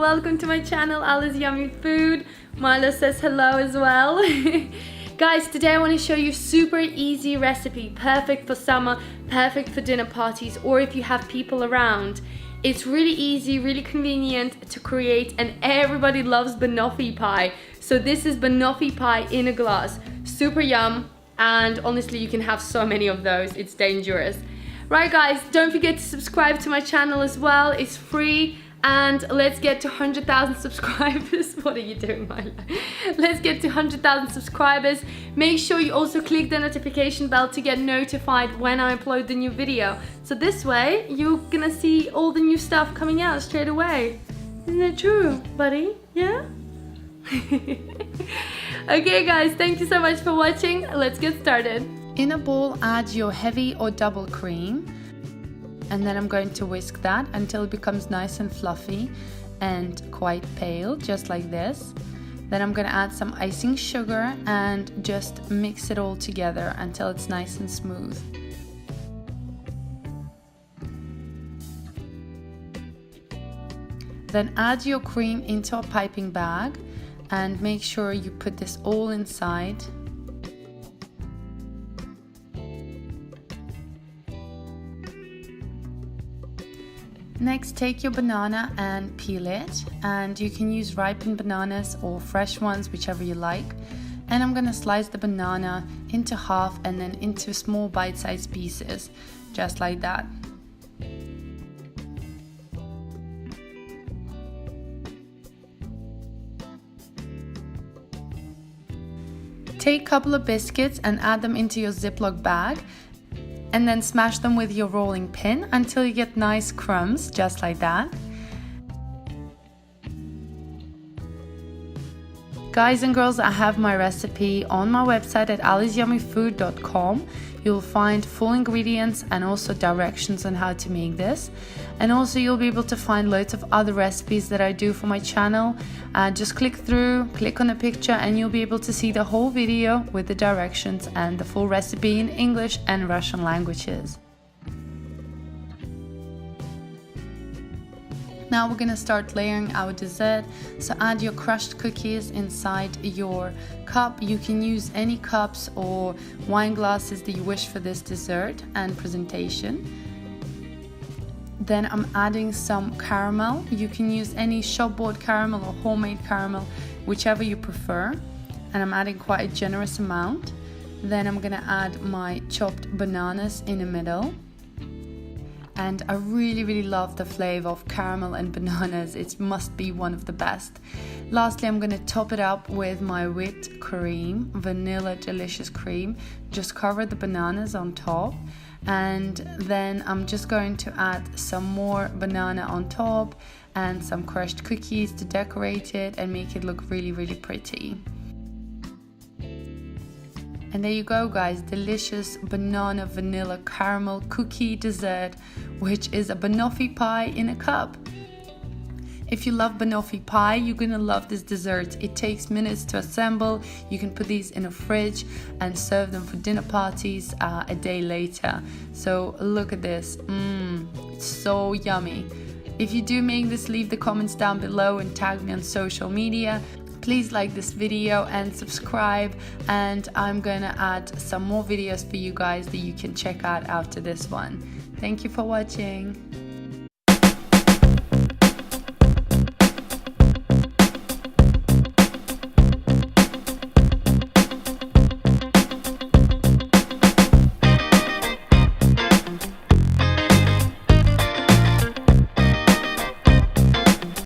welcome to my channel, Alice Yummy Food. Milo says hello as well. Guys, today I want to show you super easy recipe, perfect for summer, perfect for dinner parties, or if you have people around. It's really easy, really convenient to create, and everybody loves banoffee pie. So this is banoffee pie in a glass. Super yum, and honestly you can have so many of those, it's dangerous. Right guys, don't forget to subscribe to my channel as well, it's free. And let's get to 100,000 subscribers. What are you doing, Milo? Let's get to 100,000 subscribers. Make sure you also click the notification bell to get notified when I upload the new video. So this way, you're gonna see all the new stuff coming out straight away. Isn't it true, buddy? Yeah? Okay guys, thank you so much for watching. Let's get started. In a bowl, add your heavy or double cream. And then I'm going to whisk that until it becomes nice and fluffy and quite pale, just like this. Then I'm going to add some icing sugar and just mix it all together until it's nice and smooth. Then add your cream into a piping bag and make sure you put this all inside. Next, take your banana and peel it, and you can use ripened bananas or fresh ones, whichever you like. And I'm gonna slice the banana into half and then into small bite-sized pieces, just like that. Take a couple of biscuits and add them into your Ziploc bag. And then smash them with your rolling pin until you get nice crumbs, just like that. Guys and girls, I have my recipe on my website at aliceYummyFood.com. You'll find full ingredients and also directions on how to make this. And also you'll be able to find loads of other recipes that I do for my channel. Just click through, click on a picture, and you'll be able to see the whole video with the directions and the full recipe in English and Russian languages. Now we're gonna start layering our dessert. So add your crushed cookies inside your cup. You can use any cups or wine glasses that you wish for this dessert and presentation. Then I'm adding some caramel. You can use any shop-bought caramel or homemade caramel, whichever you prefer. And I'm adding quite a generous amount. Then I'm gonna add my chopped bananas in the middle. And I really love the flavor of caramel and bananas. It must be one of the best. Lastly, I'm gonna top it up with my whipped cream, vanilla delicious cream. Just cover the bananas on top. And then I'm just going to add some more banana on top and some crushed cookies to decorate it and make it look really pretty. And there you go guys, delicious banana vanilla caramel cookie dessert, which is a banoffee pie in a cup. If you love banoffee pie, you're gonna love this dessert. It takes minutes to assemble. You can put these in a fridge and serve them for dinner parties a day later. So look at this, it's so yummy. If you do make this, leave the comments down below and tag me on social media. Please like this video and subscribe, and I'm gonna add some more videos for you guys that you can check out after this one. Thank you for watching.